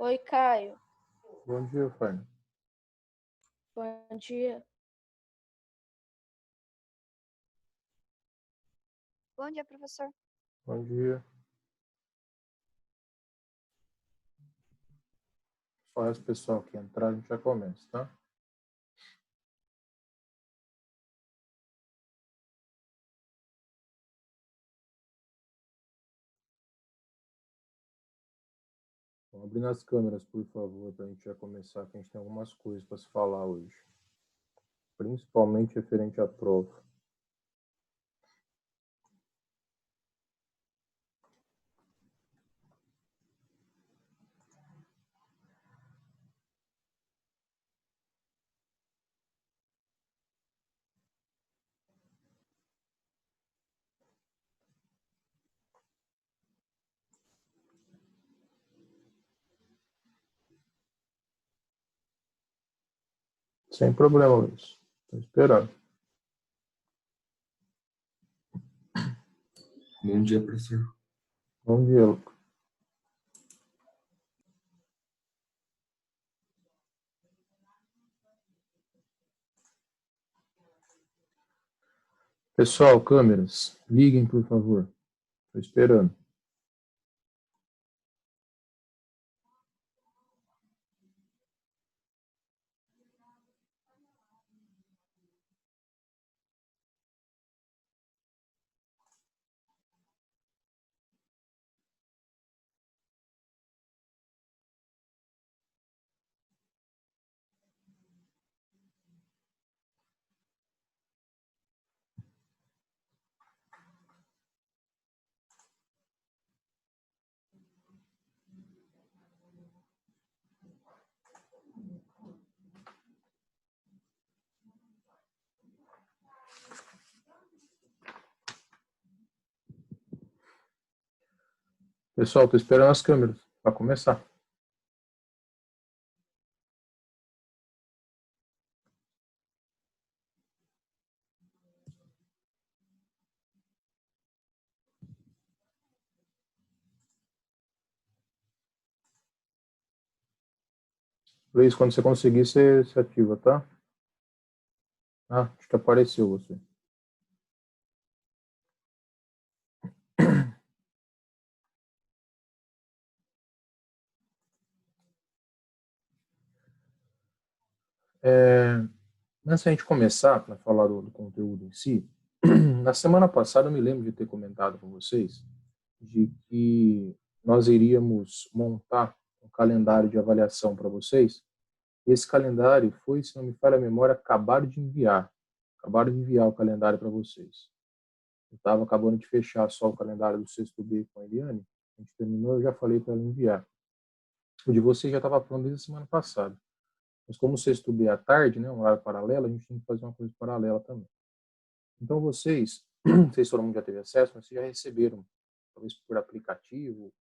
Oi, Caio. Bom dia, Fanny. Bom dia. Bom dia, professor. Bom dia. Só esse pessoal que entrar, a gente já começa, tá? Vamos abrir as câmeras, por favor, para a gente já começar, que a gente tem algumas coisas para se falar hoje. Principalmente referente à prova. Sem problema, Luiz. Estou esperando. Bom dia, professor. Bom dia, Lucas. Pessoal, câmeras, liguem, por favor. Estou esperando. Pessoal, estou esperando as câmeras para começar. Luiz, quando você conseguir, você ativa, tá? Ah, acho que apareceu você. Antes da gente começar para falar do conteúdo em si, na semana passada eu me lembro de ter comentado com vocês de que nós iríamos montar um calendário de avaliação para vocês. Esse calendário foi, se não me falha a memória, acabaram de enviar o calendário para vocês. Eu estava acabando de fechar só o calendário do sexto B com a Eliane, a gente terminou, eu já falei para ela enviar. O de vocês já estava pronto desde a semana passada. Mas como o sexto B é à tarde, né, um horário paralelo, a gente tem que fazer uma coisa paralela também. Então vocês, não sei se todo mundo já teve acesso, mas vocês já receberam, talvez por aplicativo,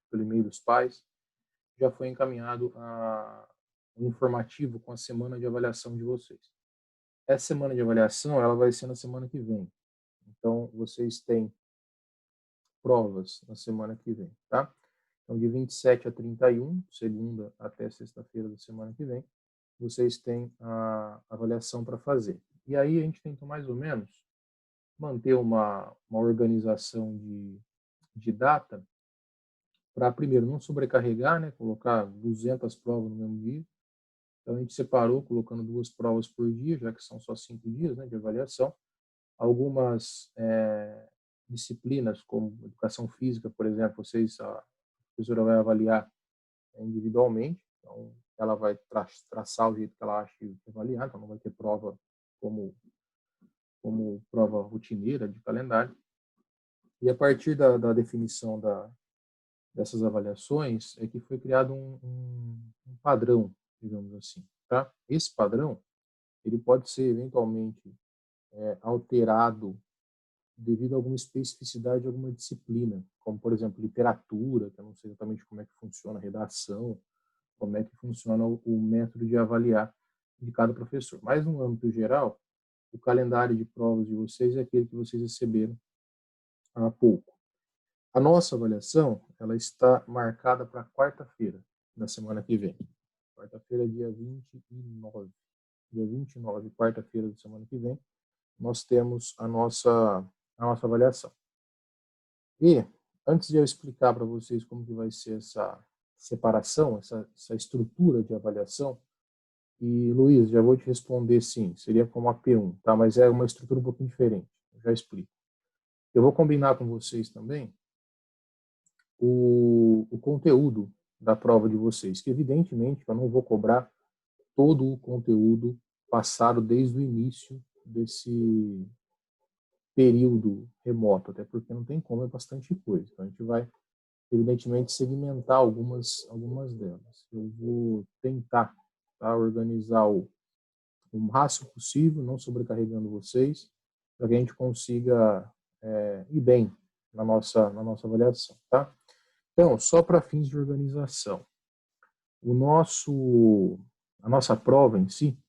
pelo e-mail dos pais, já foi encaminhado um informativo com a semana de avaliação de vocês. Essa semana de avaliação, ela vai ser na semana que vem. Então, vocês têm provas na semana que vem, tá? Então, de 27 a 31, segunda até sexta-feira da semana que vem, vocês têm a avaliação para fazer. E aí a gente tenta mais ou menos manter uma organização de data para, primeiro, não sobrecarregar, né, colocar 200 provas no mesmo dia. Então, a gente separou, colocando 2 provas por dia, já que são só 5 dias, né, de avaliação. Algumas disciplinas, como educação física, por exemplo, a professora vai avaliar individualmente, então ela vai traçar o jeito que ela acha que avaliar, então não vai ter prova como prova rotineira de calendário. E a partir da definição dessas avaliações é que foi criado um padrão, digamos assim, tá? Esse padrão, ele pode ser eventualmente alterado devido a alguma especificidade de alguma disciplina, como, por exemplo, literatura, que eu não sei exatamente como é que funciona a redação, como é que funciona o método de avaliar de cada professor. Mas, no âmbito geral, o calendário de provas de vocês é aquele que vocês receberam há pouco. A nossa avaliação, ela está marcada para quarta-feira, da semana que vem. Quarta-feira, dia 29. Dia 29, quarta-feira da semana que vem, nós temos a nossa avaliação. E, antes de eu explicar para vocês como que vai ser essa separação, essa estrutura de avaliação, e, Luiz, já vou te responder sim, seria como a P1, tá? Mas é uma estrutura um pouquinho diferente, eu já explico. Eu vou combinar com vocês também o conteúdo da prova de vocês, que evidentemente eu não vou cobrar todo o conteúdo passado desde o início desse período remoto, até porque não tem como, é bastante coisa. Então a gente vai, evidentemente, segmentar algumas delas. Eu vou tentar, tá, organizar o máximo possível, não sobrecarregando vocês, para que a gente consiga ir bem na nossa avaliação, tá? Então, só para fins de organização, a nossa prova em si,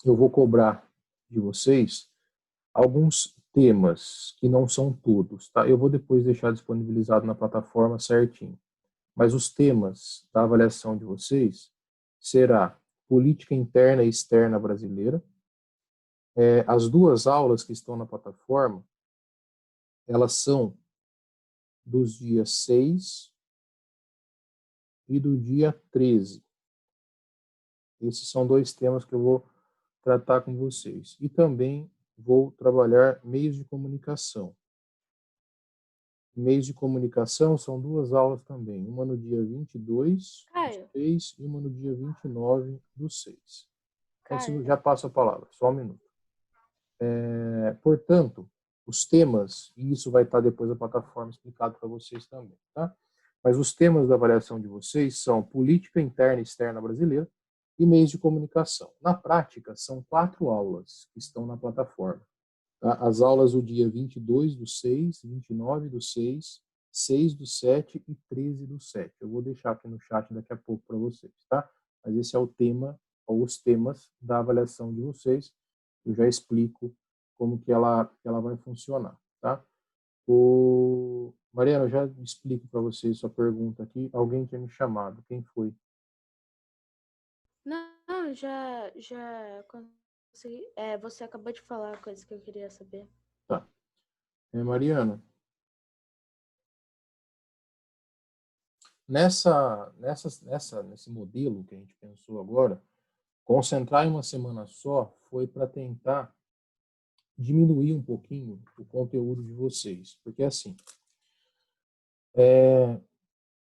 eu vou cobrar de vocês alguns temas que não são todos, tá? Eu vou depois deixar disponibilizado na plataforma certinho. Mas os temas da avaliação de vocês será política interna e externa brasileira. As duas aulas que estão na plataforma, elas são dos dias 6 e do dia 13. Esses são dois temas que eu vou tratar com vocês. E também vou trabalhar meios de comunicação. Meios de comunicação são duas aulas também, uma no dia 22 do Caio, 6 e uma no dia 29 do 6. Então, Caio. já passo a palavra, só um minuto. Portanto, os temas, e isso vai estar depois na plataforma explicado para vocês também, tá? Mas os temas da avaliação de vocês são política interna e externa brasileira e meios de comunicação. Na prática, são 4 aulas que estão na plataforma. Tá? As aulas do dia 22 do 6, 29 do 6, 6 do 7 e 13 do 7. Eu vou deixar aqui no chat daqui a pouco para vocês, tá? Mas esse é o tema, ou os temas da avaliação de vocês. Eu já explico como que ela vai funcionar, tá? Mariana, eu já explico para vocês sua pergunta aqui. Alguém tinha me chamado. Quem foi? Não, já consegui. Você acabou de falar a coisa que eu queria saber. Tá. Mariana, nesse modelo que a gente pensou agora, concentrar em uma semana só foi para tentar diminuir um pouquinho o conteúdo de vocês. Porque, assim,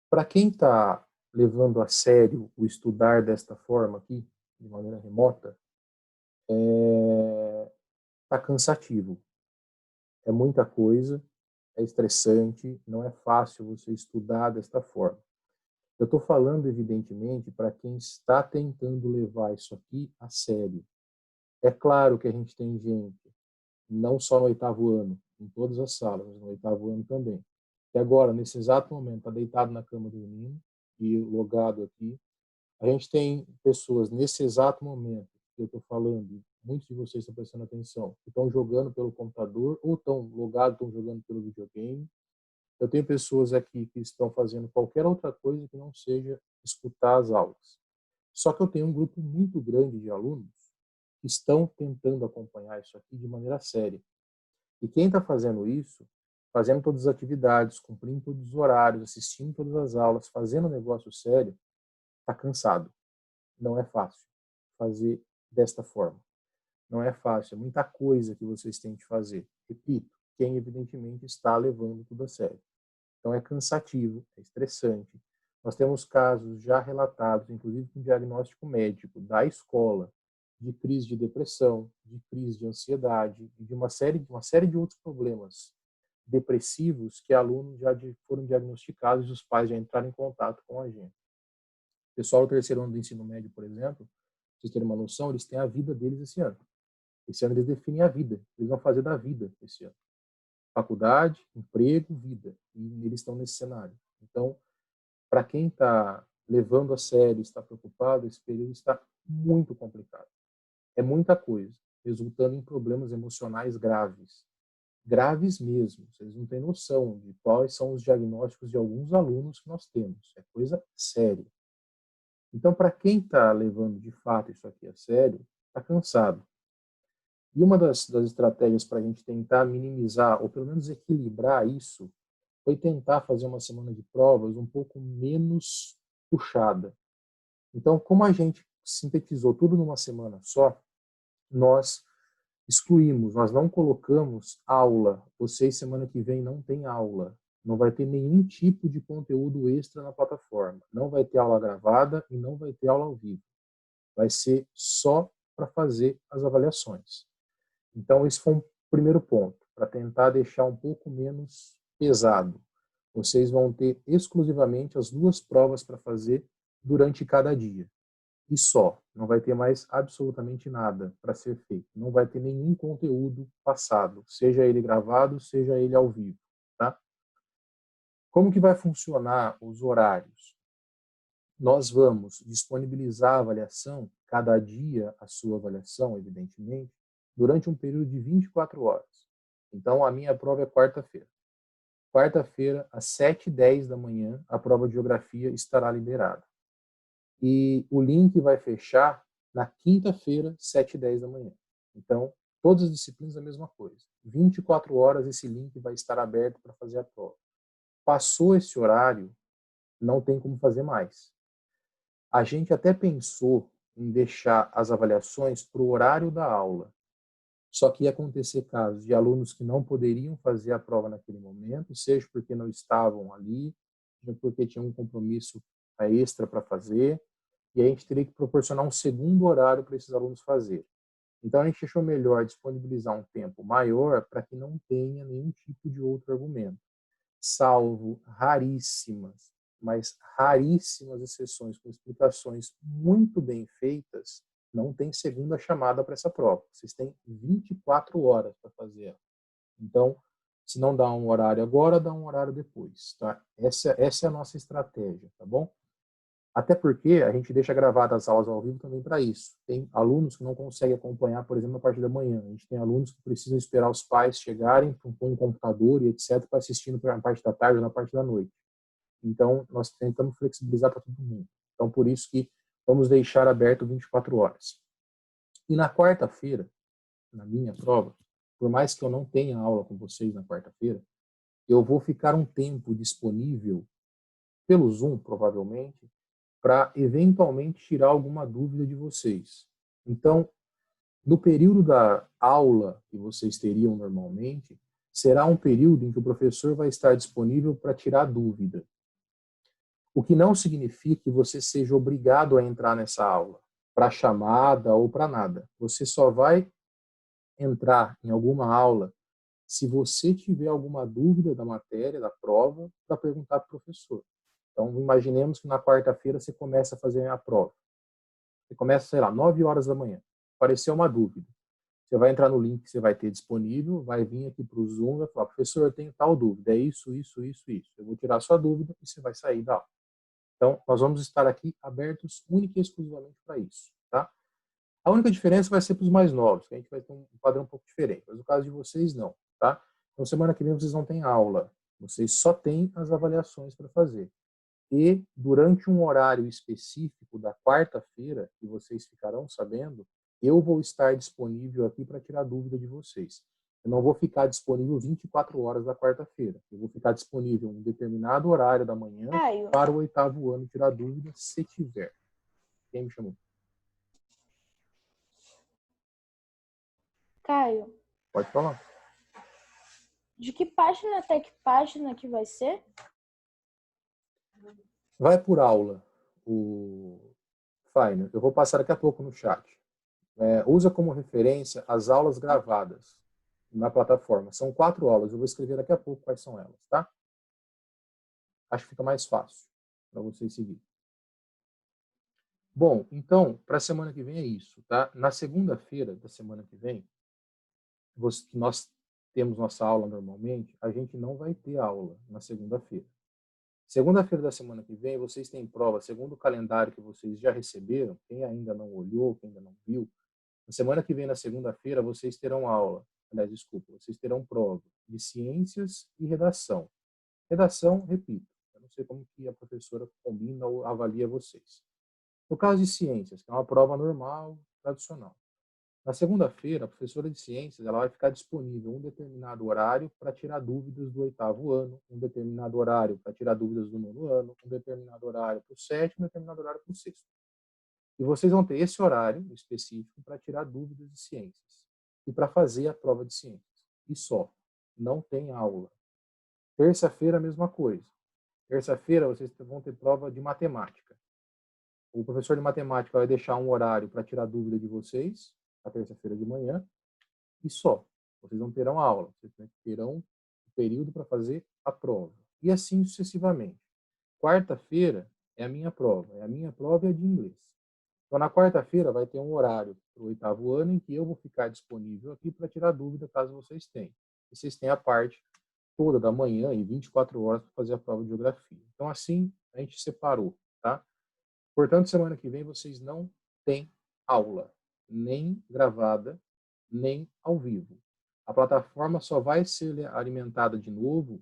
para quem está levando a sério o estudar desta forma aqui, de maneira remota, está cansativo. É muita coisa, é estressante, não é fácil você estudar desta forma. Eu estou falando, evidentemente, para quem está tentando levar isso aqui a sério. É claro que a gente tem gente, não só no 8º ano, em todas as salas, mas no 8º ano também, que agora, nesse exato momento, está deitado na cama dormindo e logado aqui. A gente tem pessoas, nesse exato momento que eu estou falando, muitos de vocês estão prestando atenção, que estão jogando pelo computador ou estão logados, estão jogando pelo videogame. Eu tenho pessoas aqui que estão fazendo qualquer outra coisa que não seja escutar as aulas. Só que eu tenho um grupo muito grande de alunos que estão tentando acompanhar isso aqui de maneira séria. E quem está fazendo isso, fazendo todas as atividades, cumprindo todos os horários, assistindo todas as aulas, fazendo um negócio sério, está cansado. Não é fácil fazer desta forma. Não é fácil, é muita coisa que vocês têm que fazer. Repito, quem evidentemente está levando tudo a sério. Então é cansativo, é estressante. Nós temos casos já relatados, inclusive com diagnóstico médico da escola, de crise de depressão, de crise de ansiedade e de uma série de outros problemas depressivos que alunos já foram diagnosticados e os pais já entraram em contato com a gente. O pessoal do 3º ano do ensino médio, por exemplo, pra vocês terem uma noção, eles têm a vida deles esse ano. Esse ano eles definem a vida, eles vão fazer da vida esse ano. Faculdade, emprego, vida. E eles estão nesse cenário. Então, para quem está levando a sério, está preocupado, esse período está muito complicado. É muita coisa, resultando em problemas emocionais graves. graves mesmo. Vocês não têm noção de quais são os diagnósticos de alguns alunos que nós temos. É coisa séria. Então, para quem está levando de fato isso aqui a sério, está cansado. E uma das estratégias para a gente tentar minimizar, ou pelo menos equilibrar isso, foi tentar fazer uma semana de provas um pouco menos puxada. Então, como a gente sintetizou tudo numa semana só, nós excluímos, nós não colocamos aula. Vocês, semana que vem, não tem aula. Não vai ter nenhum tipo de conteúdo extra na plataforma. Não vai ter aula gravada e não vai ter aula ao vivo. Vai ser só para fazer as avaliações. Então, esse foi um primeiro ponto, para tentar deixar um pouco menos pesado. Vocês vão ter exclusivamente as 2 provas para fazer durante cada dia. E só. Não vai ter mais absolutamente nada para ser feito. Não vai ter nenhum conteúdo passado, seja ele gravado, seja ele ao vivo. Tá? Como que vai funcionar os horários? Nós vamos disponibilizar a avaliação, cada dia a sua avaliação, evidentemente, durante um período de 24 horas. Então, a minha prova é quarta-feira. Quarta-feira, às 7h10 da manhã, a prova de geografia estará liberada. E o link vai fechar na quinta-feira, 7h10 da manhã. Então, todas as disciplinas a mesma coisa. 24 horas esse link vai estar aberto para fazer a prova. Passou esse horário, não tem como fazer mais. A gente até pensou em deixar as avaliações para o horário da aula. Só que ia acontecer casos de alunos que não poderiam fazer a prova naquele momento, seja porque não estavam ali, seja porque tinham um compromisso extra para fazer, e a gente teria que proporcionar um segundo horário para esses alunos fazerem. Então, a gente achou melhor disponibilizar um tempo maior para que não tenha nenhum tipo de outro argumento, salvo raríssimas, mas raríssimas exceções com explicações muito bem feitas, não tem segunda chamada para essa prova. Vocês têm 24 horas para fazer ela. Então, se não dá um horário agora, dá um horário depois. Tá? Essa é a nossa estratégia, tá bom? Até porque a gente deixa gravadas as aulas ao vivo também para isso. Tem alunos que não conseguem acompanhar, por exemplo, a parte da manhã. A gente tem alunos que precisam esperar os pais chegarem com o computador e etc. para assistir na parte da tarde ou na parte da noite. Então, nós tentamos flexibilizar para todo mundo. Então, por isso que vamos deixar aberto 24 horas. E na quarta-feira, na minha prova, por mais que eu não tenha aula com vocês na quarta-feira, eu vou ficar um tempo disponível pelo Zoom, provavelmente, para eventualmente tirar alguma dúvida de vocês. Então, no período da aula que vocês teriam normalmente, será um período em que o professor vai estar disponível para tirar dúvida. O que não significa que você seja obrigado a entrar nessa aula, para chamada ou para nada. Você só vai entrar em alguma aula se você tiver alguma dúvida da matéria, da prova, para perguntar para o professor. Então, imaginemos que na quarta-feira você começa a fazer a prova. Você começa, sei lá, 9 horas da manhã. Apareceu uma dúvida. Você vai entrar no link que você vai ter disponível, vai vir aqui para o Zoom e vai falar, professor, eu tenho tal dúvida, é isso, isso, isso, isso. Eu vou tirar a sua dúvida e você vai sair da aula. Então, nós vamos estar aqui abertos única e exclusivamente para isso, tá? A única diferença vai ser para os mais novos, que a gente vai ter um padrão um pouco diferente. Mas no caso de vocês, não, tá? Então, semana que vem vocês não têm aula. Vocês só têm as avaliações para fazer. E, durante um horário específico da quarta-feira, que vocês ficarão sabendo, eu vou estar disponível aqui para tirar dúvida de vocês. Eu não vou ficar disponível 24 horas da quarta-feira. Eu vou ficar disponível em um determinado horário da manhã Caio, para o 8º ano tirar dúvida, se tiver. Quem me chamou? Caio, Pode falar. de que página até que página que vai ser? Vai por aula o Fine. Eu vou passar daqui a pouco no chat. Usa como referência as aulas gravadas na plataforma. São 4 aulas. Eu vou escrever daqui a pouco quais são elas, tá? Acho que fica mais fácil para vocês seguirem. Bom, então, para a semana que vem é isso, tá? Na segunda-feira da semana que vem, que nós temos nossa aula normalmente, a gente não vai ter aula na segunda-feira. Segunda-feira da semana que vem, vocês têm prova, segundo o calendário que vocês já receberam, quem ainda não olhou, quem ainda não viu, na semana que vem, na segunda-feira, vocês terão aula aliás, desculpa, vocês terão prova de ciências e redação. Redação, repito, eu não sei como que a professora combina ou avalia vocês. No caso de ciências, que é uma prova normal, tradicional. Na segunda-feira, a professora de ciências ela vai ficar disponível um determinado horário para tirar dúvidas do 8º ano, um determinado horário para tirar dúvidas do 9º ano, um determinado horário para o 7º, um determinado horário para o 6º. E vocês vão ter esse horário específico para tirar dúvidas de ciências e para fazer a prova de ciências. E só. Não tem aula. Terça-feira, a mesma coisa. Terça-feira, vocês vão ter prova de matemática. O professor de matemática vai deixar um horário para tirar dúvida de vocês, na terça-feira de manhã, e só. Vocês não terão aula. Vocês terão um período para fazer a prova. E assim sucessivamente. Quarta-feira é a minha prova. A minha prova é de inglês. Então, na quarta-feira, vai ter um horário para o 8º ano em que eu vou ficar disponível aqui para tirar dúvida caso vocês tenham. E vocês têm a parte toda da manhã e 24 horas para fazer a prova de geografia. Então, assim, a gente separou, tá? Portanto, semana que vem vocês não têm aula, nem gravada, nem ao vivo. A plataforma só vai ser alimentada de novo,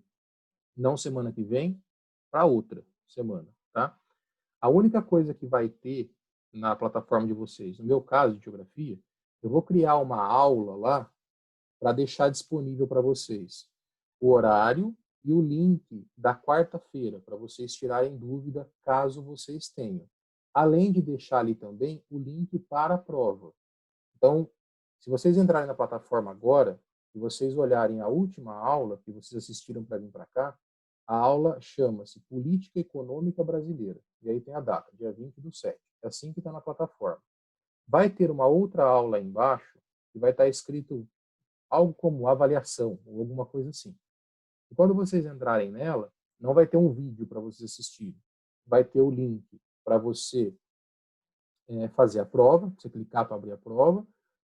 não semana que vem, para outra semana, tá? A única coisa que vai ter na plataforma de vocês, no meu caso de geografia, eu vou criar uma aula lá para deixar disponível para vocês o horário e o link da quarta-feira, para vocês tirarem dúvida caso vocês tenham. Além de deixar ali também o link para a prova. Então, se vocês entrarem na plataforma agora e vocês olharem a última aula que vocês assistiram para vir para cá, a aula chama-se Política Econômica Brasileira. E aí tem a data, dia 20/7. É assim que está na plataforma. Vai ter uma outra aula aí embaixo que vai estar escrito algo como avaliação ou alguma coisa assim. E quando vocês entrarem nela, não vai ter um vídeo para vocês assistirem. Vai ter o link para você fazer a prova, você clicar para abrir a prova.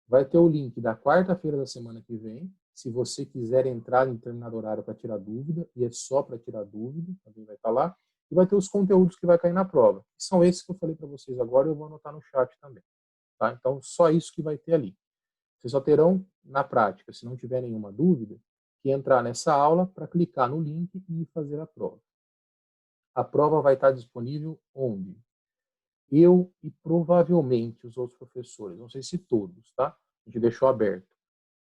Vai ter o link da quarta-feira da semana que vem, se você quiser entrar em determinado horário para tirar dúvida, e é só para tirar dúvida, também vai estar lá. E vai ter os conteúdos que vai cair na prova. Que são esses que eu falei para vocês agora, eu vou anotar no chat também. Tá? Então, só isso que vai ter ali. Vocês só terão, na prática, se não tiver nenhuma dúvida, que entrar nessa aula para clicar no link e fazer a prova. A prova vai estar disponível onde? Eu e provavelmente os outros professores, não sei se todos, tá? A gente deixou aberto.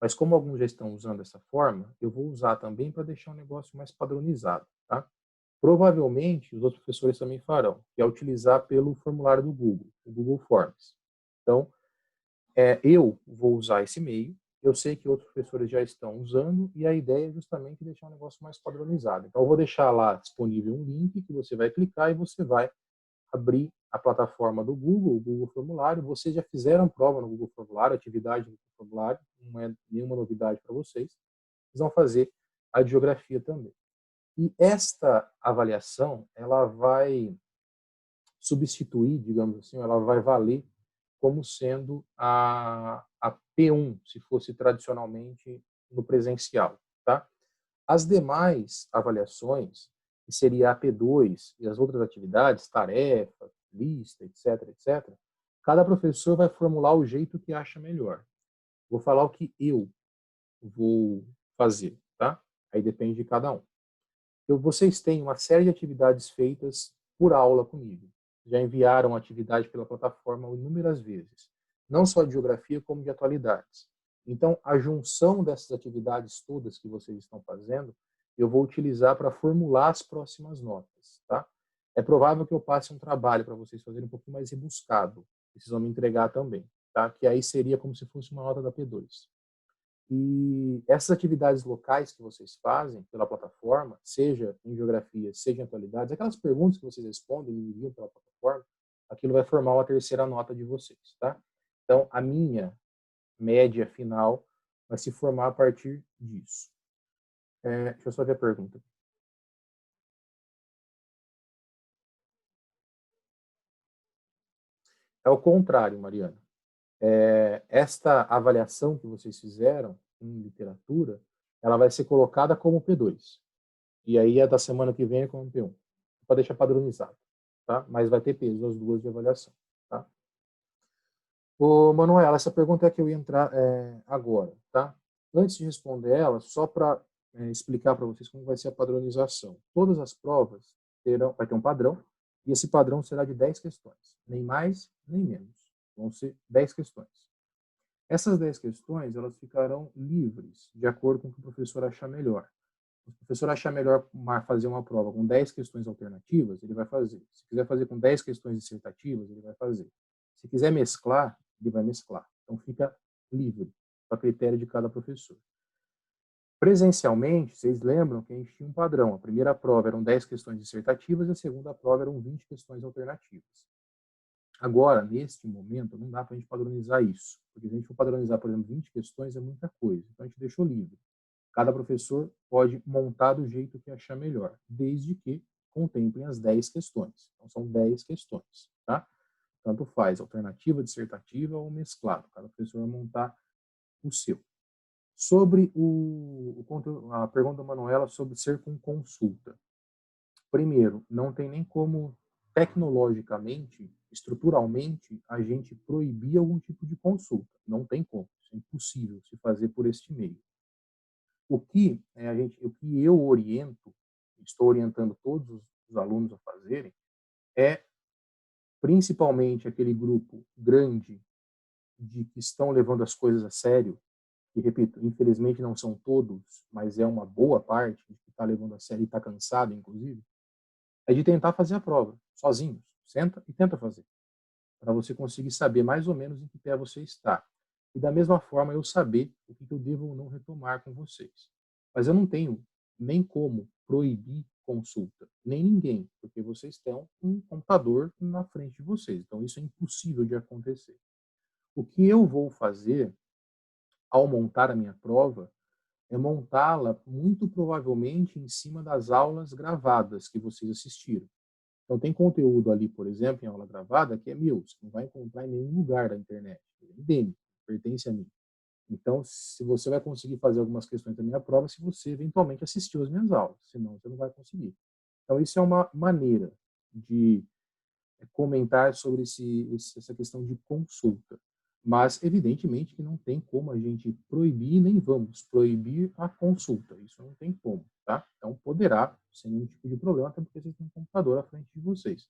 Mas como alguns já estão usando dessa forma, eu vou usar também para deixar o negócio mais padronizado, tá? Provavelmente os outros professores também farão, que é utilizar pelo formulário do Google, o Google Forms. Então, eu vou usar esse e-mail, eu sei que outros professores já estão usando, e a ideia é justamente deixar o negócio mais padronizado. Então, eu vou deixar lá disponível um link que você vai clicar e você vai abrir a plataforma do Google, o Google Formulário. Vocês já fizeram prova no Google Formulário, atividade no Google Formulário, não é nenhuma novidade para vocês. Vocês vão fazer a de geografia também. E esta avaliação, ela vai substituir, digamos assim, ela vai valer como sendo a P1, se fosse tradicionalmente no presencial, tá? As demais avaliações, que seria a P2 e as outras atividades, tarefa, lista, etc., etc., cada professor vai formular o jeito que acha melhor. Vou falar o que eu vou fazer, tá? Aí depende de cada um. Vocês têm uma série de atividades feitas por aula comigo. Já enviaram atividade pela plataforma inúmeras vezes, não só de geografia, como de atualidades. Então, a junção dessas atividades todas que vocês estão fazendo, eu vou utilizar para formular as próximas notas, tá? É provável que eu passe um trabalho para vocês fazerem um pouquinho mais rebuscado, que vocês vão me entregar também, tá? Que aí seria como se fosse uma nota da P2. E essas atividades locais que vocês fazem pela plataforma, seja em geografia, seja em atualidades, aquelas perguntas que vocês respondem e enviam pela plataforma, aquilo vai formar uma terceira nota de vocês, tá? Então, a minha média final vai se formar a partir disso. Deixa eu só ver a pergunta. É o contrário, Mariana. Esta avaliação que vocês fizeram em literatura, ela vai ser colocada como P2. E aí a da semana que vem é como P1. Para deixar padronizado, tá? Mas vai ter peso as duas de avaliação, tá? Ô, Manuela, essa pergunta é que eu ia entrar agora, tá? Antes de responder ela, só para explicar para vocês como vai ser a padronização. Todas as provas vai ter um padrão, e esse padrão será de 10 questões, nem mais, nem menos. Vão ser 10 questões. Essas 10 questões, elas ficarão livres, de acordo com o que o professor achar melhor. Se o professor achar melhor fazer uma prova com 10 questões alternativas, ele vai fazer. Se quiser fazer com 10 questões dissertativas, ele vai fazer. Se quiser mesclar, ele vai mesclar. Então fica livre, a critério de cada professor. Presencialmente, vocês lembram que a gente tinha um padrão. A primeira prova eram 10 questões dissertativas e a segunda prova eram 20 questões alternativas. Agora, neste momento, não dá para a gente padronizar isso. Porque se a gente for padronizar, por exemplo, 20 questões, é muita coisa. Então, a gente deixou livre. Cada professor pode montar do jeito que achar melhor, desde que contemplem as 10 questões. Então, são 10 questões, tá? Tanto faz, alternativa, dissertativa ou mesclado. Cada professor vai montar o seu. Sobre a pergunta da Manuela sobre ser com consulta. Primeiro, não tem nem como, tecnologicamente, estruturalmente, a gente proibir algum tipo de consulta. Não tem como. Isso é impossível se fazer por este meio. O que eu oriento, estou orientando todos os alunos a fazerem, é principalmente aquele grupo grande de que estão levando as coisas a sério, e repito, infelizmente não são todos, mas é uma boa parte que está levando a sério e está cansado, inclusive, é de tentar fazer a prova, sozinhos. Senta e tenta fazer, para você conseguir saber mais ou menos em que pé você está. E da mesma forma eu saber o que eu devo ou não retomar com vocês. Mas eu não tenho nem como proibir consulta, nem ninguém, porque vocês têm um computador na frente de vocês. Então isso é impossível de acontecer. O que eu vou fazer ao montar a minha prova é montá-la muito provavelmente em cima das aulas gravadas que vocês assistiram. Então tem conteúdo ali, por exemplo, em aula gravada, que é meu, você não vai encontrar em nenhum lugar da internet. É endêmico, pertence a mim. Então, se você vai conseguir fazer algumas questões da minha prova, se você eventualmente assistiu as minhas aulas, senão você não vai conseguir. Então, isso é uma maneira de comentar sobre essa questão de consulta. Mas, evidentemente, que não tem como a gente proibir, nem vamos proibir a consulta. Isso não tem como, tá? Então, poderá, sem nenhum tipo de problema, até porque vocês têm um computador à frente de vocês.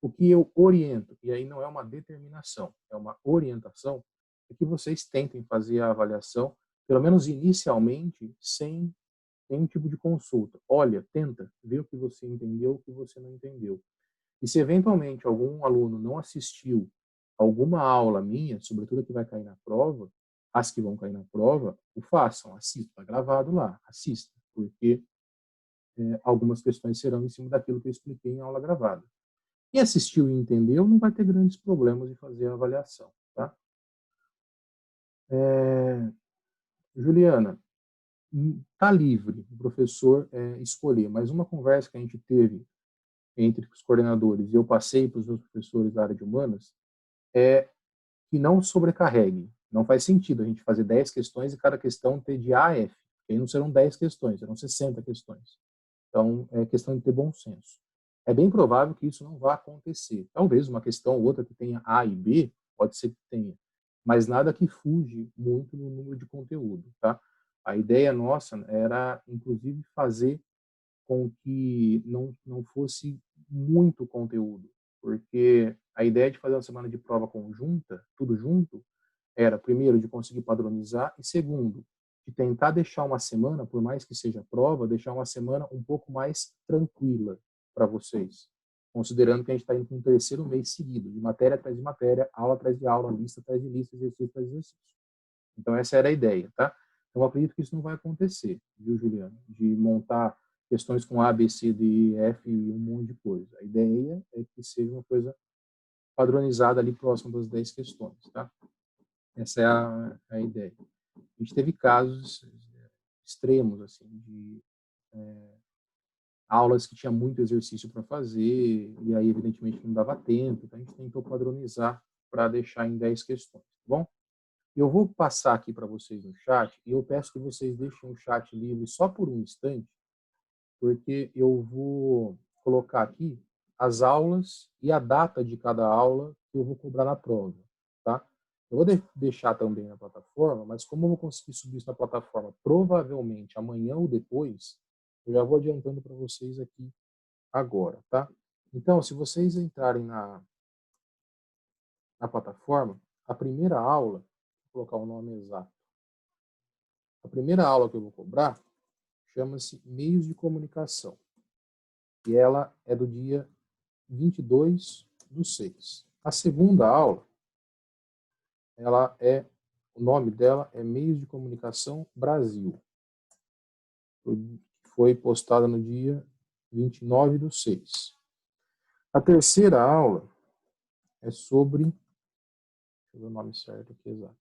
O que eu oriento, e aí não é uma determinação, é uma orientação, é que vocês tentem fazer a avaliação, pelo menos inicialmente, sem nenhum tipo de consulta. Olha, tenta, vê o que você entendeu, o que você não entendeu. E se eventualmente algum aluno não assistiu alguma aula minha, sobretudo a que vai cair na prova, as que vão cair na prova, o façam, assistam, está gravado lá, assista, porque algumas questões serão em cima daquilo que eu expliquei em aula gravada. Quem assistiu e entendeu não vai ter grandes problemas de fazer a avaliação, tá? Juliana, tá livre o professor escolher, mas uma conversa que a gente teve entre os coordenadores e eu passei para os meus professores da área de humanas é que não sobrecarregue. Não faz sentido a gente fazer 10 questões e cada questão ter de A a F. Aí não serão 10 questões, serão 60 questões. Então, é questão de ter bom senso. É bem provável que isso não vá acontecer. Talvez uma questão ou outra que tenha A e B, pode ser que tenha, mas nada que fuge muito no número de conteúdo, tá? A ideia nossa era, inclusive, fazer com que não fosse muito conteúdo, porque a ideia de fazer uma semana de prova conjunta, tudo junto, era, primeiro, de conseguir padronizar e, segundo, de tentar deixar uma semana, por mais que seja prova, deixar uma semana um pouco mais tranquila para vocês, considerando que a gente está indo para um terceiro mês seguido, de matéria atrás de matéria, aula atrás de aula, lista atrás de lista, exercício atrás de exercício. Então, essa era a ideia, tá? Então, eu acredito que isso não vai acontecer, viu, Juliana? De montar questões com A, B, C, D, E, F e um monte de coisa. A ideia é que seja uma coisa padronizada ali próximo das 10 questões, tá? Essa é a ideia. A gente teve casos extremos, assim, de aulas que tinha muito exercício para fazer, e aí, evidentemente, não dava tempo, então a gente tentou padronizar para deixar em 10 questões, tá bom? Eu vou passar aqui para vocês no chat, e eu peço que vocês deixem o chat livre só por um instante, porque eu vou colocar aqui as aulas e a data de cada aula que eu vou cobrar na prova, tá? Eu vou deixar também na plataforma, mas como eu vou conseguir subir isso na plataforma provavelmente amanhã ou depois, eu já vou adiantando para vocês aqui agora, tá? Então, se vocês entrarem na plataforma, a primeira aula, vou colocar o nome exato, a primeira aula que eu vou cobrar chama-se Meios de Comunicação, e ela é do dia 22/6. A segunda aula, o nome dela é Meios de Comunicação Brasil. Foi postada no dia 29/6. A terceira aula é sobre, deixa eu ver o nome certo aqui exato,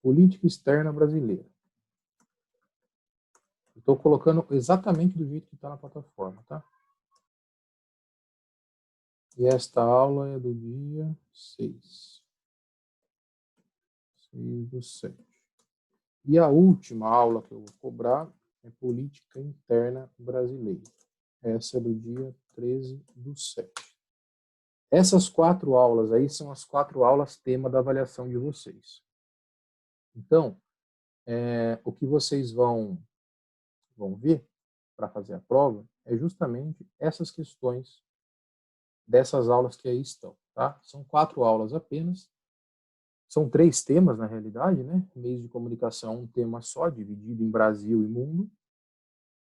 Política Externa Brasileira. Estou colocando exatamente do jeito que está na plataforma, tá? E esta aula é do dia 6/7. E a última aula que eu vou cobrar é Política Interna Brasileira. Essa é do dia 13/7. Essas 4 aulas aí são as 4 aulas tema da avaliação de vocês. Então, o que vocês vão ver para fazer a prova é justamente essas questões dessas aulas que aí estão, tá? São 4 aulas apenas. São 3 temas, na realidade, né? Meios de comunicação, um tema só, dividido em Brasil e mundo,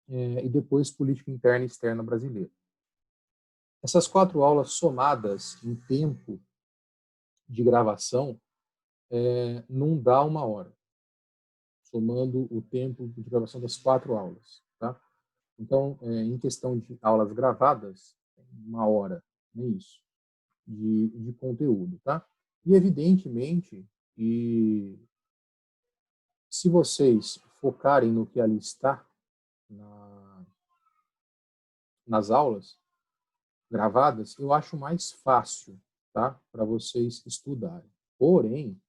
e depois política interna e externa brasileira. Essas 4 aulas somadas em tempo de gravação, não dá 1 hora, somando o tempo de gravação das 4 aulas, tá? Então, em questão de aulas gravadas, 1 hora, nem isso, de conteúdo, tá? E, evidentemente, se vocês focarem no que ali está nas aulas gravadas, eu acho mais fácil, tá? Para vocês estudarem. Porém,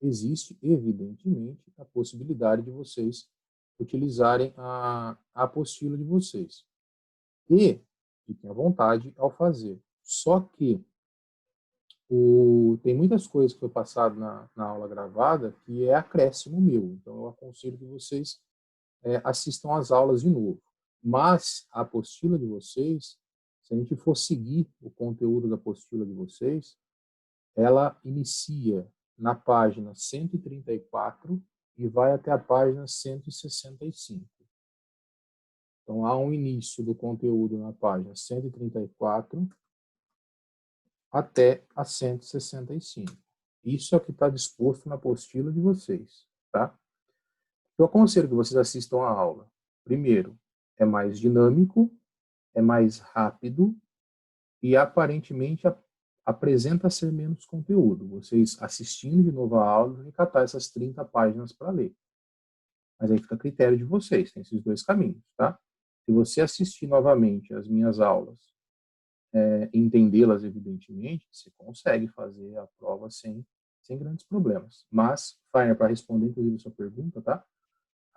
existe, evidentemente, a possibilidade de vocês utilizarem a apostila de vocês. E fiquem à vontade ao fazer. Só que tem muitas coisas que foi passado na aula gravada que é acréscimo meu. Então, eu aconselho que vocês assistam às aulas de novo. Mas a apostila de vocês, se a gente for seguir o conteúdo da apostila de vocês, ela inicia na página 134 e vai até a página 165. Então, há um início do conteúdo na página 134 até a 165. Isso é o que está disposto na apostila de vocês, tá? Eu aconselho que vocês assistam a aula. Primeiro, é mais dinâmico, é mais rápido e aparentemente apresenta ser menos conteúdo. Vocês assistindo de novo a aula, vão catar essas 30 páginas para ler. Mas aí fica a critério de vocês, tem esses 2 caminhos, tá? Se você assistir novamente as minhas aulas, entendê-las evidentemente, você consegue fazer a prova sem grandes problemas. Mas, Fainer, para responder inclusive a sua pergunta, tá?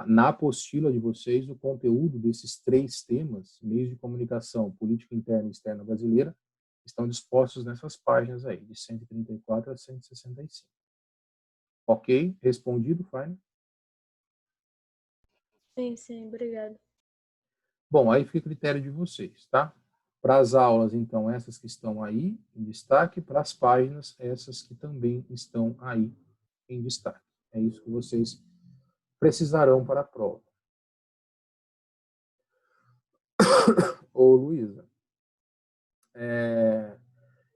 Na apostila de vocês, o conteúdo desses 3 temas, meios de comunicação, política interna e externa brasileira, estão dispostos nessas páginas aí, de 134 a 165. Ok? Respondido, Fainer? Sim, obrigado. Bom, aí fica a critério de vocês, tá? Para as aulas, então, essas que estão aí em destaque, para as páginas, essas que também estão aí em destaque. É isso que vocês precisarão para a prova. Ô, Luísa,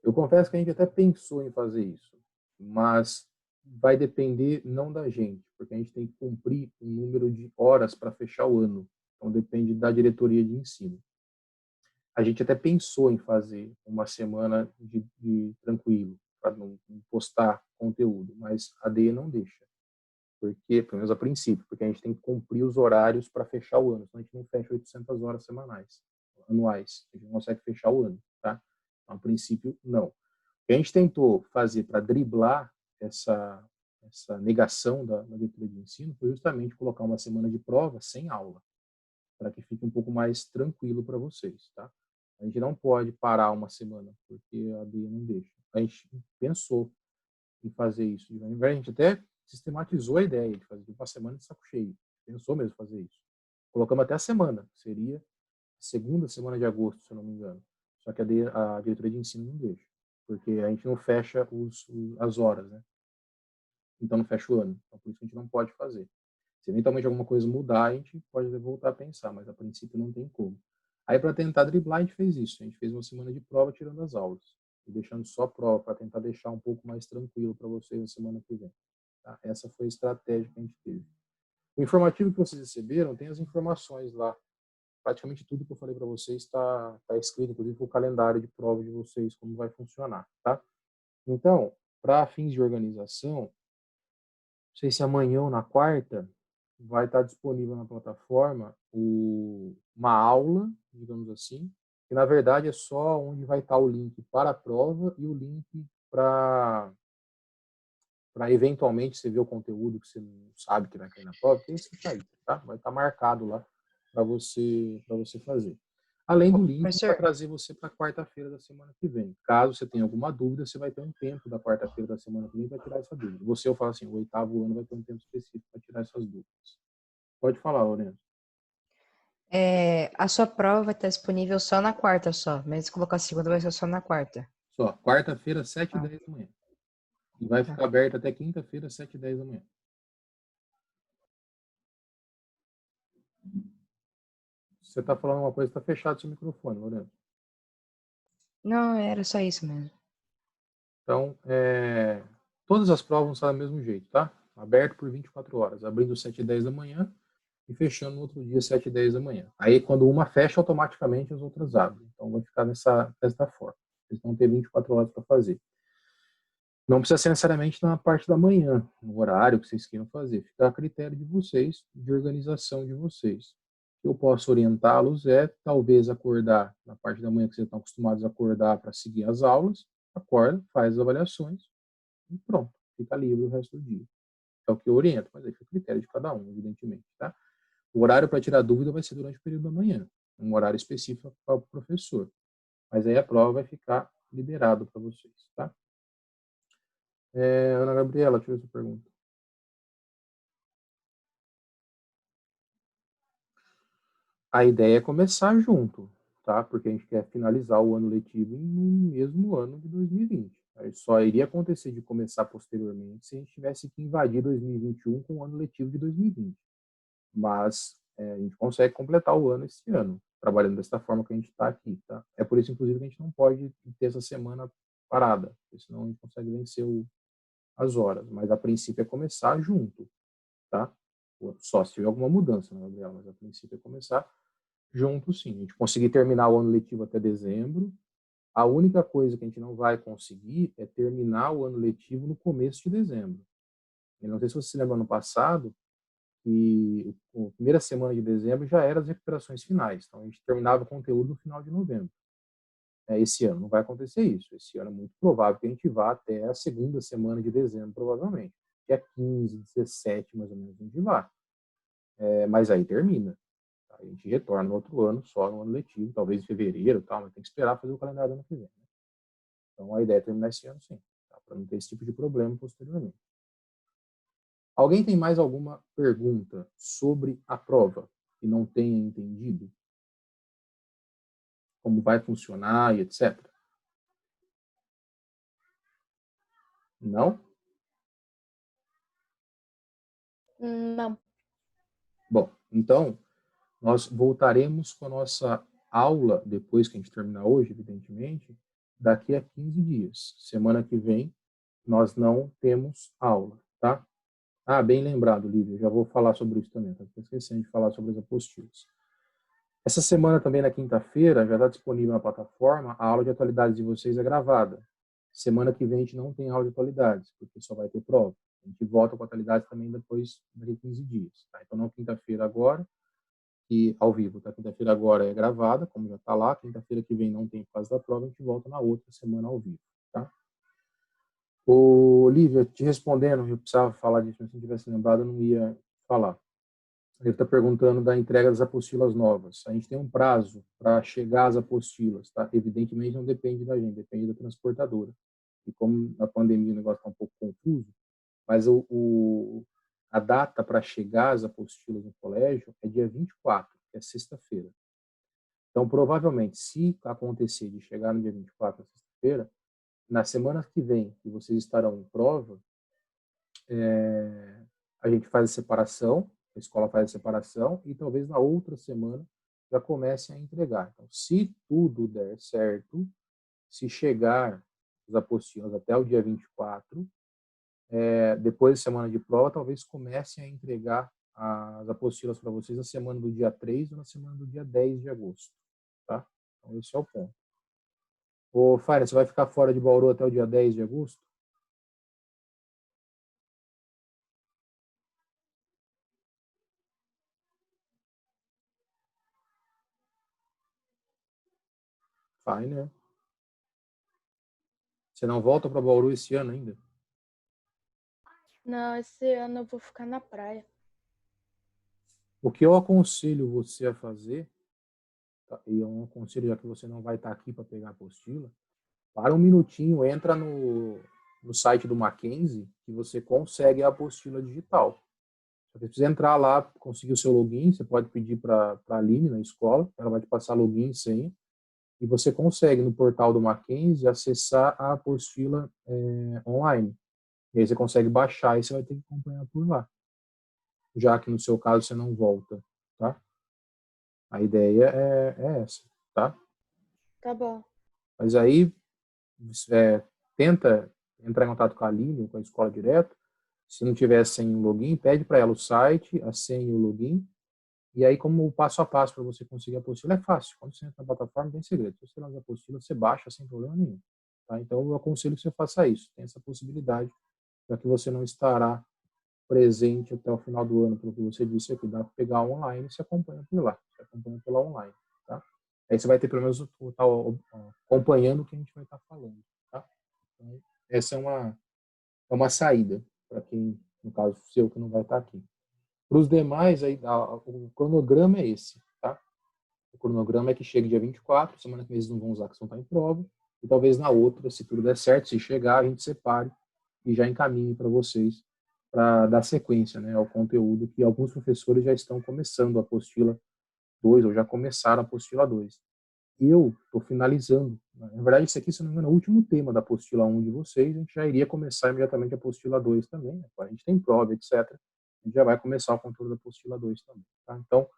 eu confesso que a gente até pensou em fazer isso, mas vai depender não da gente, porque a gente tem que cumprir um número de horas para fechar o ano. Então, depende da diretoria de ensino. A gente até pensou em fazer uma semana de tranquilo, para não postar conteúdo, mas a DE não deixa. Porque, pelo menos a princípio, porque a gente tem que cumprir os horários para fechar o ano, senão a gente não fecha 800 horas semanais, anuais. A gente não consegue fechar o ano, tá? Então, a princípio, não. O que a gente tentou fazer para driblar essa negação da diretoria de ensino foi justamente colocar uma semana de prova sem aula, para que fique um pouco mais tranquilo para vocês, tá? A gente não pode parar uma semana, porque a DE não deixa. A gente pensou em fazer isso. A gente até sistematizou a ideia de fazer uma semana de saco cheio. Pensou mesmo fazer isso. Colocamos até a semana, seria a segunda semana de agosto, se eu não me engano. Só que a diretoria de ensino não deixa, porque a gente não fecha as horas, né? Então não fecha o ano. Então por isso que a gente não pode fazer. Se eventualmente alguma coisa mudar, a gente pode voltar a pensar, mas a princípio não tem como. Aí para tentar driblar, a gente fez isso. A gente fez uma semana de prova tirando as aulas e deixando só prova para tentar deixar um pouco mais tranquilo para vocês na semana que vem. Tá? Essa foi a estratégia que a gente teve. O informativo que vocês receberam tem as informações lá. Praticamente tudo que eu falei para vocês está escrito, inclusive o calendário de prova de vocês, como vai funcionar, tá? Então, para fins de organização, não sei se amanhã ou na quarta vai estar disponível na plataforma uma aula, digamos assim, que na verdade é só onde vai estar o link para a prova e o link para eventualmente você ver o conteúdo que você não sabe que vai cair na prova, tem esse aí, tá? Vai estar marcado lá para você fazer. Além do link para Professor, trazer você para quarta-feira da semana que vem. Caso você tenha alguma dúvida, você vai ter um tempo da quarta-feira da semana que vem para tirar essa dúvida. Você, eu falo assim, o 8º ano vai ter um tempo específico para tirar essas dúvidas. Pode falar, Lorena. a sua prova vai estar disponível só na quarta só. Mesmo se colocar a segunda, vai ser só na quarta. Só, quarta-feira, 7h10 da manhã. E vai Tá. ficar aberto até quinta-feira, 7h10 da manhã. Você está falando uma coisa, está fechado seu microfone, Lorena. Não, era só isso mesmo. Então, todas as provas vão estar do mesmo jeito, tá? Aberto por 24 horas, abrindo 7h10 da manhã e fechando no outro dia, 7h10 da manhã. Aí, quando uma fecha, automaticamente as outras abrem. Então, vai ficar dessa forma. Eles vão ter 24 horas para fazer. Não precisa ser necessariamente na parte da manhã, no horário que vocês queiram fazer. Fica a critério de vocês, de organização de vocês. Eu posso orientá-los talvez acordar na parte da manhã que vocês estão acostumados a acordar para seguir as aulas, acorda, faz as avaliações e pronto, fica livre o resto do dia. É o que eu oriento, mas aí fica a critério de cada um, evidentemente, tá? O horário para tirar dúvida vai ser durante o período da manhã, um horário específico para o professor. Mas aí a prova vai ficar liberado para vocês, tá? Ana Gabriela, deixa eu ver essa pergunta. A ideia é começar junto, tá? Porque a gente quer finalizar o ano letivo no mesmo ano de 2020. Aí só iria acontecer de começar posteriormente se a gente tivesse que invadir 2021 com o ano letivo de 2020. Mas a gente consegue completar o ano esse ano, trabalhando dessa forma que a gente está aqui, tá? É por isso, inclusive, que a gente não pode ter essa semana parada, porque senão a gente consegue vencer as horas. Mas a princípio é começar junto, tá? Só se tiver alguma mudança, né, Gabriela? Mas a princípio é começar junto, sim. A gente conseguir terminar o ano letivo até dezembro. A única coisa que a gente não vai conseguir é terminar o ano letivo no começo de dezembro. Eu não sei se você se lembra, no passado, que a primeira semana de dezembro já era as recuperações finais. Então, a gente terminava o conteúdo no final de novembro. Esse ano não vai acontecer isso. Esse ano é muito provável que a gente vá até a segunda semana de dezembro, provavelmente. Que é 15, 17, mais ou menos, a gente vai. Mas aí termina. A gente retorna no outro ano, só no ano letivo, talvez em fevereiro, tal, mas tem que esperar fazer o calendário do ano que vem. Né? Então a ideia é terminar esse ano, sim, tá? Para não ter esse tipo de problema posteriormente. Alguém tem mais alguma pergunta sobre a prova que não tenha entendido? Como vai funcionar e etc? Não? Não. Bom, então nós voltaremos com a nossa aula, depois que a gente terminar hoje, evidentemente, daqui a 15 dias. Semana que vem nós não temos aula, tá? Ah, bem lembrado, Lívia, já vou falar sobre isso também, tá esquecendo de falar sobre as apostilas. Essa semana também, na quinta-feira, já está disponível na plataforma, a aula de atualidades de vocês é gravada. Semana que vem a gente não tem aula de atualidades, porque só vai ter prova. A gente volta com atualidades também depois de 15 dias. Tá? Então, não quinta-feira agora, e ao vivo, tá? Quinta-feira agora é gravada, como já está lá. Quinta-feira que vem não tem por causa da prova, a gente volta na outra semana ao vivo, tá? Lívia, te respondendo, eu precisava falar disso, mas se eu tivesse lembrado, eu não ia falar. Ele está perguntando da entrega das apostilas novas. A gente tem um prazo para chegar às apostilas, tá? Evidentemente não depende da gente, depende da transportadora. que como na pandemia o negócio está um pouco confuso, mas a data para chegar às apostilas no colégio é dia 24, que é sexta-feira. Então, provavelmente, se acontecer de chegar no dia 24, na sexta-feira, na semana que vem, que vocês estarão em prova, a gente faz a separação, a escola faz a separação, e talvez na outra semana já comecem a entregar. Então, se tudo der certo, se chegar as apostilas até o dia 24, depois da semana de prova, talvez comecem a entregar as apostilas para vocês na semana do dia 3 ou na semana do dia 10 de agosto. Tá? Então, esse é o ponto. Ô, Fária, você vai ficar fora de Bauru até o dia 10 de agosto? Vai, né? Você não volta para Bauru esse ano ainda? Não, esse ano eu vou ficar na praia. O que eu aconselho você a fazer, tá? E eu aconselho, já que você não vai estar aqui para pegar a apostila, para um minutinho, entra no site do Mackenzie, que você consegue a apostila digital. Você precisa entrar lá, conseguir o seu login, você pode pedir para a Aline na escola, ela vai te passar login e senha, e você consegue no portal do Mackenzie acessar a apostila online. E aí você consegue baixar e você vai ter que acompanhar por lá. Já que no seu caso você não volta, tá? A ideia é essa, tá? Tá bom. Mas aí tenta entrar em contato com a Aline, com a escola direto. Se não tiver senha e login, pede para ela o site, a senha e o login. E aí, como o passo a passo para você conseguir a apostila é fácil. Quando você entra na plataforma, não tem segredo. Se você lança a apostila, você baixa sem problema nenhum. Tá? Então, eu aconselho que você faça isso. Tem essa possibilidade, já que você não estará presente até o final do ano, pelo que você disse aqui. Dá para pegar online e se acompanha por lá. Você acompanha pela online. Tá? Aí você vai ter pelo menos acompanhando o que a gente vai estar falando. Tá? Então, essa é uma saída para quem, no caso seu, que não vai estar aqui. Para os demais, aí, o cronograma é esse, tá? O cronograma é que chega dia 24, semana que eles não vão usar, que estão em prova, e talvez na outra, se tudo der certo, se chegar, a gente separe e já encaminhe para vocês, para dar sequência, né, ao conteúdo que alguns professores já estão começando a apostila 2, ou já começaram a apostila 2. Eu estou finalizando. Na verdade, esse aqui, se não me engano, é o último tema da apostila 1 de vocês. A gente já iria começar imediatamente a apostila 2 também. Né? A gente tem prova, etc. A gente já vai começar o conteúdo da apostila 2 também. Tá? Então,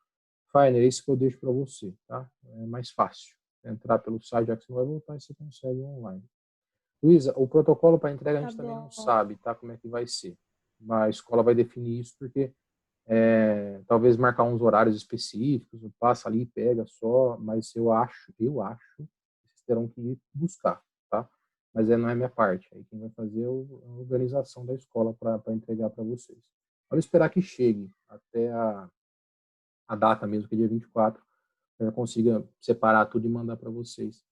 Finer, é isso que eu deixo para você. Tá? É mais fácil. Entrar pelo site, já que você não vai voltar, e você consegue online. Luísa, o protocolo para entrega a gente também não sabe, tá? Como é que vai ser. Mas a escola vai definir isso porque talvez marcar uns horários específicos, passa ali e pega só, mas eu acho que vocês terão que ir buscar, tá? Mas não é minha parte. Aí quem vai fazer é a organização da escola para entregar para vocês. Vamos esperar que chegue até a data mesmo, que é dia 24, para eu consiga separar tudo e mandar para vocês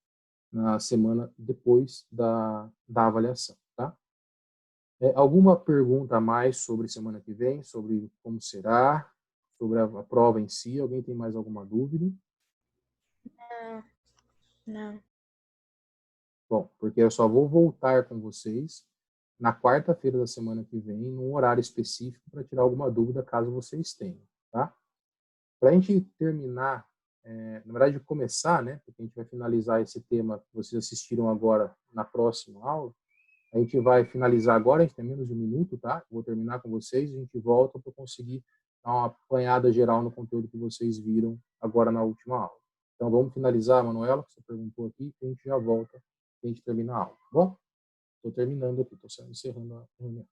na semana depois da avaliação, tá? Alguma pergunta a mais sobre semana que vem, sobre como será, sobre a prova em si? Alguém tem mais alguma dúvida? Não. Bom, porque eu só vou voltar com vocês na quarta-feira da semana que vem, num horário específico, para tirar alguma dúvida, caso vocês tenham, tá? Para a gente terminar, na verdade, começar, né? Porque a gente vai finalizar esse tema que vocês assistiram agora na próxima aula. A gente vai finalizar agora, a gente tem menos de um minuto, tá? Vou terminar com vocês, a gente volta para conseguir dar uma apanhada geral no conteúdo que vocês viram agora na última aula. Então, vamos finalizar, Manuela, que você perguntou aqui, e a gente já volta, a gente termina a aula, tá bom? Estou terminando aqui, estou encerrando a reunião.